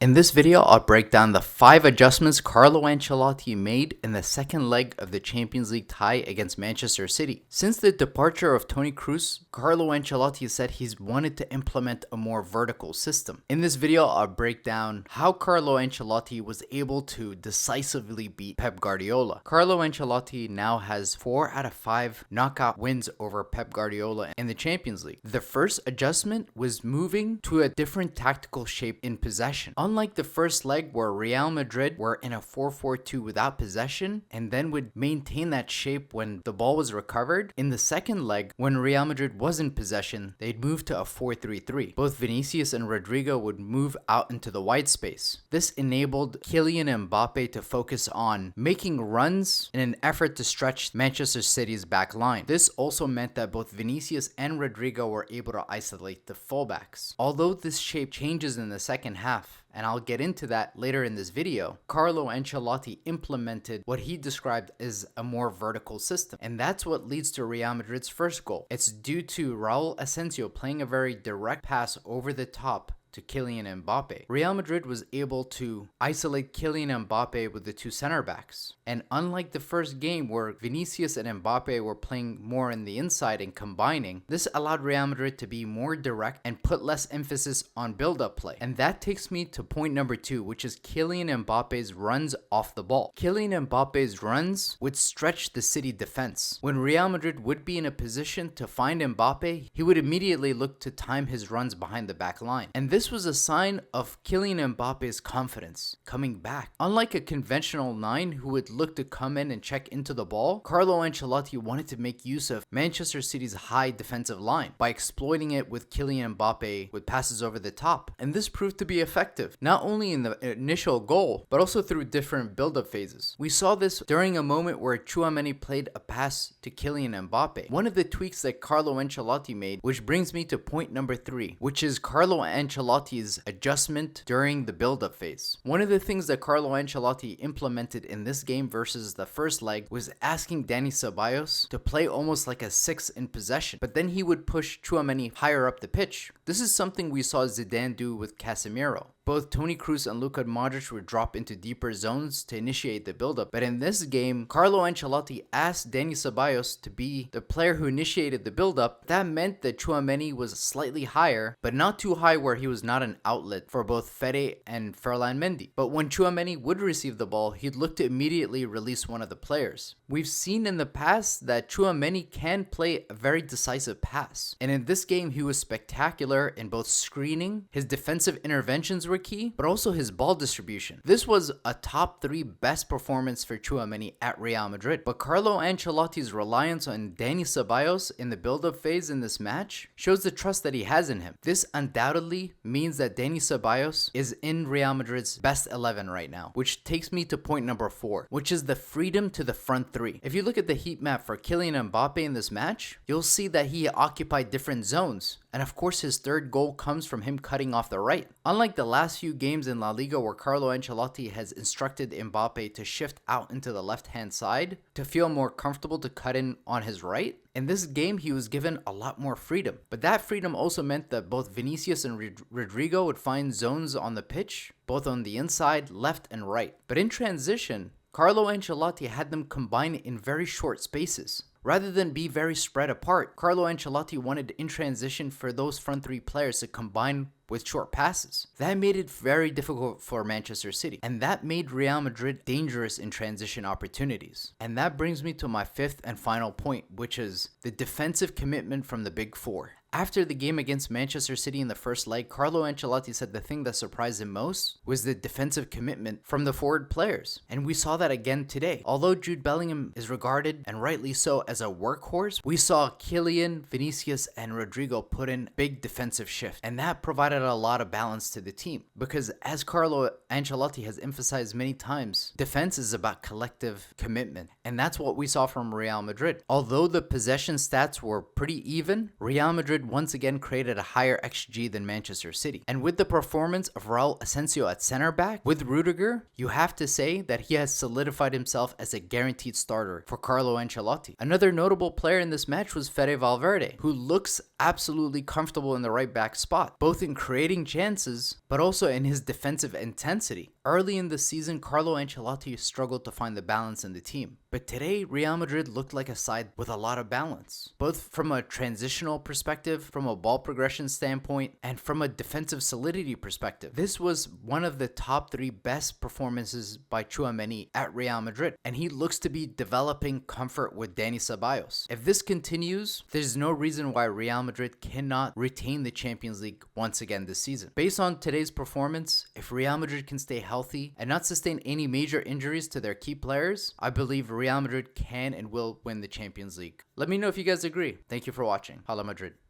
In this video, I'll break down the 5 adjustments Carlo Ancelotti made in the second leg of the Champions League tie against Manchester City. Since the departure of Toni Kroos, Carlo Ancelotti said he's wanted to implement a more vertical system. In this video, I'll break down how Carlo Ancelotti was able to decisively beat Pep Guardiola. Carlo Ancelotti now has 4 out of 5 knockout wins over Pep Guardiola in the Champions League. The first adjustment was moving to a different tactical shape in possession. Unlike the first leg where Real Madrid were in a 4-4-2 without possession and then would maintain that shape when the ball was recovered, in the second leg when Real Madrid was in possession, they'd move to a 4-3-3. Both Vinícius and Rodrygo would move out into the wide space. This enabled Kylian Mbappé to focus on making runs in an effort to stretch Manchester City's back line. This also meant that both Vinícius and Rodrygo were able to isolate the fullbacks. Although this shape changes in the second half, and I'll get into that later in this video, Carlo Ancelotti implemented what he described as a more vertical system. And that's what leads to Real Madrid's first goal. It's due to Raul Asensio playing a very direct pass over the top to Kylian Mbappé. Real Madrid was able to isolate Kylian Mbappé with the two center backs. And unlike the first game where Vinícius and Mbappé were playing more in the inside and combining, this allowed Real Madrid to be more direct and put less emphasis on build-up play. And that takes me to point number 2, which is Kylian Mbappe's runs off the ball. Kylian Mbappe's runs would stretch the City defense. When Real Madrid would be in a position to find Mbappé, he would immediately look to time his runs behind the back line. And this was a sign of Kylian Mbappe's confidence coming back. Unlike a conventional 9 who would look to come in and check into the ball, Carlo Ancelotti wanted to make use of Manchester City's high defensive line by exploiting it with Kylian Mbappé with passes over the top. And this proved to be effective, not only in the initial goal, but also through different build-up phases. We saw this during a moment where Tchouaméni played a pass to Kylian Mbappé. One of the tweaks that Carlo Ancelotti made, which brings me to point number 3, which is Carlo Ancelotti's adjustment during the build-up phase. One of the things that Carlo Ancelotti implemented in this game versus the first leg was asking Dani Ceballos to play almost like a 6 in possession, but then he would push Tchouaméni higher up the pitch. This is something we saw Zidane do with Casemiro. Both Toni Kroos and Luka Modric would drop into deeper zones to initiate the build-up. But in this game, Carlo Ancelotti asked Dani Ceballos to be the player who initiated the build-up. That meant that Tchouaméni was slightly higher, but not too high where he was not an outlet for both Fede and Ferland Mendy. But when Tchouaméni would receive the ball, he'd look to immediately release one of the players. We've seen in the past that Tchouaméni can play a very decisive pass. And in this game, he was spectacular in both screening, his defensive interventions were key, but also his ball distribution. This was a top 3 best performance for Tchouaméni at Real Madrid. But Carlo Ancelotti's reliance on Dani Ceballos in the build-up phase in this match shows the trust that he has in him. This undoubtedly means that Dani Ceballos is in Real Madrid's best 11 right now, which takes me to point number 4, which is the freedom to the front 3. If you look at the heat map for Kylian Mbappé in this match, you'll see that he occupied different zones. And of course, his third goal comes from him cutting off the right. Unlike the last few games in La Liga where Carlo Ancelotti has instructed Mbappe to shift out into the left-hand side to feel more comfortable to cut in on his right, in this game, he was given a lot more freedom. But that freedom also meant that both Vinícius and Rodrygo would find zones on the pitch, both on the inside, left, and right. But in transition, Carlo Ancelotti had them combine in very short spaces. Rather than be very spread apart, Carlo Ancelotti wanted in transition for those front 3 players to combine with short passes. That made it very difficult for Manchester City, and that made Real Madrid dangerous in transition opportunities. And that brings me to my 5th and final point, which is the defensive commitment from the Big 4. After the game against Manchester City in the first leg, Carlo Ancelotti said the thing that surprised him most was the defensive commitment from the forward players. And we saw that again today. Although Jude Bellingham is regarded, and rightly so, as a workhorse, we saw Kylian, Vinícius, and Rodrygo put in big defensive shift. And that provided a lot of balance to the team. Because as Carlo Ancelotti has emphasized many times, defense is about collective commitment. And that's what we saw from Real Madrid. Although the possession stats were pretty even, Real Madrid Madrid once again created a higher XG than Manchester City. And with the performance of Raul Asensio at center back, with Rodrygo, you have to say that he has solidified himself as a guaranteed starter for Carlo Ancelotti. Another notable player in this match was Fede Valverde, who looks absolutely comfortable in the right back spot, both in creating chances, but also in his defensive intensity. Early in the season, Carlo Ancelotti struggled to find the balance in the team. But today, Real Madrid looked like a side with a lot of balance, both from a transitional perspective, from a ball progression standpoint, and from a defensive solidity perspective. This was one of the top 3 best performances by Tchouaméni at Real Madrid, and he looks to be developing comfort with Dani Ceballos. If this continues, there's no reason why Real Madrid cannot retain the Champions League once again this season. Based on today's performance, if Real Madrid can stay healthy and not sustain any major injuries to their key players, I believe Real Madrid can and will win the Champions League. Let me know if you guys agree. Thank you for watching. Hala Madrid.